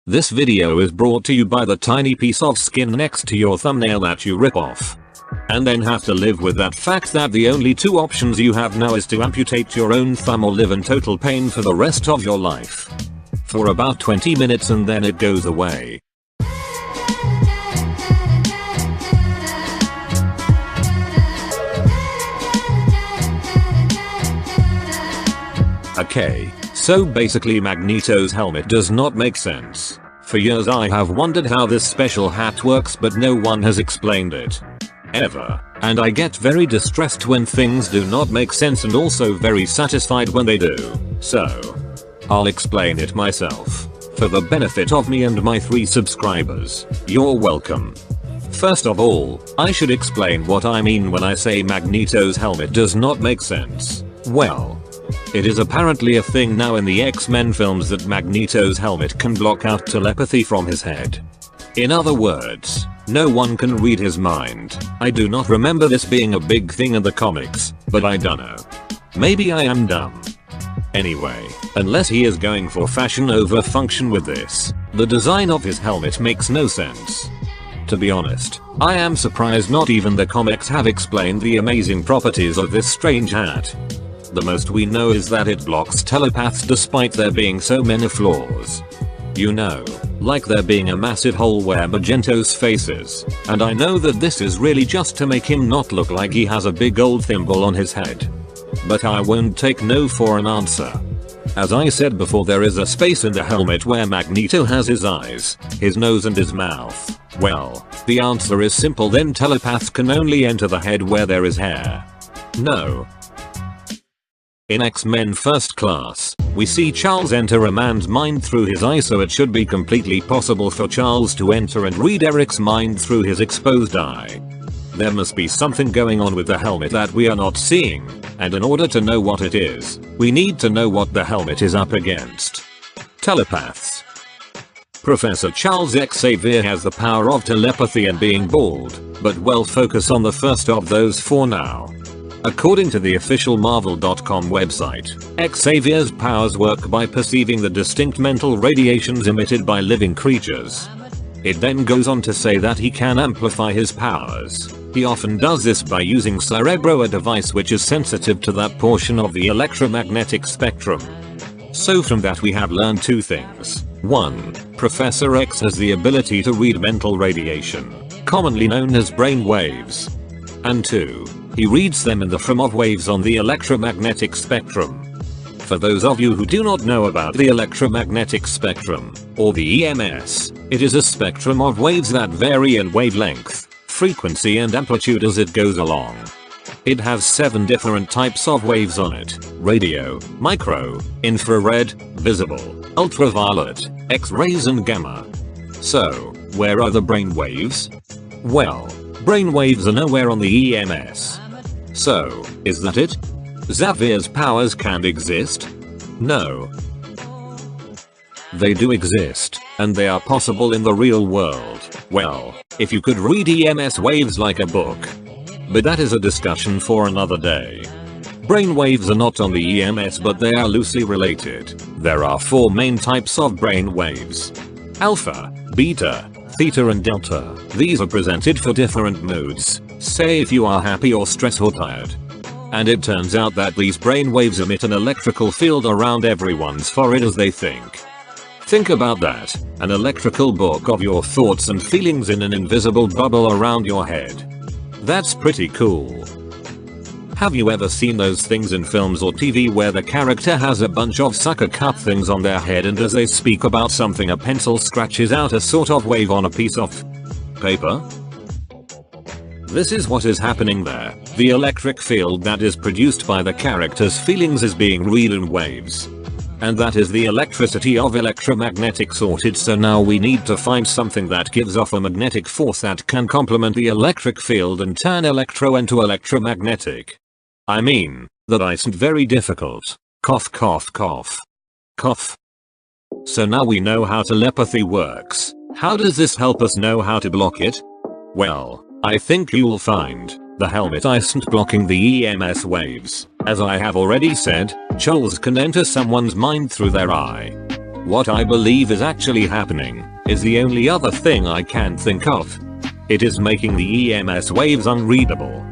This video is brought to you by the tiny piece of skin next to your thumbnail that you rip off. And then have to live with that fact that the only two options you have now is to amputate your own thumb or live in total pain for the rest of your life. For about 20 minutes and then it goes away. Okay, so basically Magneto's helmet does not make sense. For years I have wondered how this special hat works, but no one has explained it. Ever. And I get very distressed when things do not make sense and also very satisfied when they do. So, I'll explain it myself. For the benefit of me and my 3 subscribers. You're welcome. First of all, I should explain what I mean when I say Magneto's helmet does not make sense. Well, it is apparently a thing now in the X-Men films that Magneto's helmet can block out telepathy from his head. In other words, no one can read his mind. I do not remember this being a big thing in the comics, but I dunno. Maybe I am dumb. Anyway, unless he is going for fashion over function with this, the design of his helmet makes no sense. To be honest, I am surprised not even the comics have explained the amazing properties of this strange hat. The most we know is that it blocks telepaths despite there being so many flaws. You know, like there being a massive hole where Magento's face is, and I know that this is really just to make him not look like he has a big old thimble on his head. But I won't take no for an answer. As I said before, there is a space in the helmet where Magneto has his eyes, his nose and his mouth. Well, the answer is simple then: telepaths can only enter the head where there is hair. No. In X-Men First Class, we see Charles enter a man's mind through his eye, so it should be completely possible for Charles to enter and read Eric's mind through his exposed eye. There must be something going on with the helmet that we are not seeing, and in order to know what it is, we need to know what the helmet is up against. Telepaths. Professor Charles Xavier has the power of telepathy and being bald, but we'll focus on the first of those for now. According to the official Marvel.com website, Xavier's powers work by perceiving the distinct mental radiations emitted by living creatures. It then goes on to say that he can amplify his powers. He often does this by using Cerebro, a device which is sensitive to that portion of the electromagnetic spectrum. So from that we have learned 2 things. 1. Professor X has the ability to read mental radiation, commonly known as brain waves. And 2. He reads them in the form of waves on the electromagnetic spectrum. For those of you who do not know about the electromagnetic spectrum, or the EMS, it is a spectrum of waves that vary in wavelength, frequency and amplitude as it goes along. It has 7 different types of waves on it: radio, micro, infrared, visible, ultraviolet, X-rays and gamma. So, where are the brain waves? Well, brain waves are nowhere on the EMS. So, is that it? Xavier's powers can't exist? No. They do exist, and they are possible in the real world. Well, if you could read EMS waves like a book. But that is a discussion for another day. Brain waves are not on the EMS, but they are loosely related. There are 4 main types of brain waves: alpha, beta, theta and delta. These are presented for different moods, say if you are happy or stressed or tired. And it turns out that these brain waves emit an electrical field around everyone's forehead as they think. Think about that, an electrical book of your thoughts and feelings in an invisible bubble around your head. That's pretty cool. Have you ever seen those things in films or TV where the character has a bunch of sucker cup things on their head, and as they speak about something a pencil scratches out a sort of wave on a piece of paper? This is what is happening there. The electric field that is produced by the character's feelings is being read in waves. And that is the electricity of electromagnetic sorted, so now we need to find something that gives off a magnetic force that can complement the electric field and turn electro into electromagnetic. I mean, that isn't very difficult. Cough cough cough. Cough. So now we know how telepathy works. How does this help us know how to block it? Well, I think you'll find the helmet isn't blocking the EMS waves. As I have already said, Charles can enter someone's mind through their eye. What I believe is actually happening is the only other thing I can think of. It is making the EMS waves unreadable.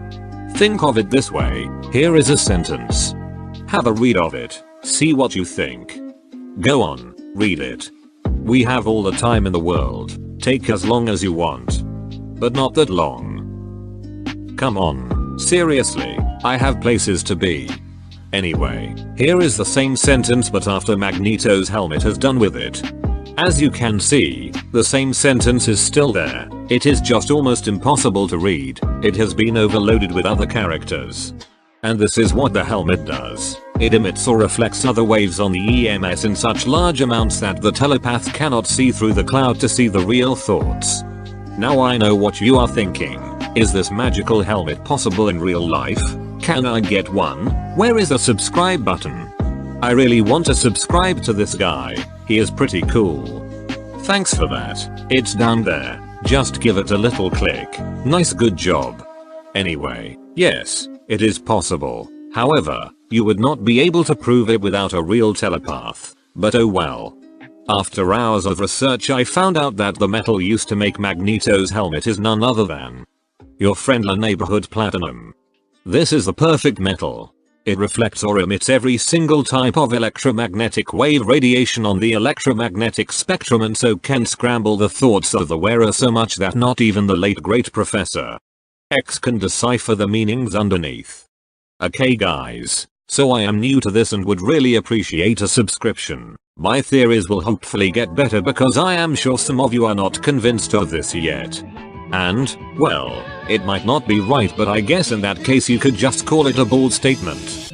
Think of it this way, here is a sentence. Have a read of it, see what you think. Go on, read it. We have all the time in the world, take as long as you want. But not that long. Come on, seriously, I have places to be. Anyway, here is the same sentence but after Magneto's helmet has done with it. As you can see, the same sentence is still there, it is just almost impossible to read, it has been overloaded with other characters. And this is what the helmet does, it emits or reflects other waves on the EMS in such large amounts that the telepath cannot see through the cloud to see the real thoughts. Now I know what you are thinking, is this magical helmet possible in real life? Can I get one? Where is the subscribe button? I really want to subscribe to this guy, he is pretty cool. Thanks for that, it's down there, just give it a little click, nice good job. Anyway, yes, it is possible, however, you would not be able to prove it without a real telepath, but oh well. After hours of research I found out that the metal used to make Magneto's helmet is none other than your friendly neighborhood platinum. This is the perfect metal. It reflects or emits every single type of electromagnetic wave radiation on the electromagnetic spectrum and so can scramble the thoughts of the wearer so much that not even the late great Professor X can decipher the meanings underneath. Okay guys, so I am new to this and would really appreciate a subscription. My theories will hopefully get better because I am sure some of you are not convinced of this yet. And, well, it might not be right but I guess in that case you could just call it a bold statement.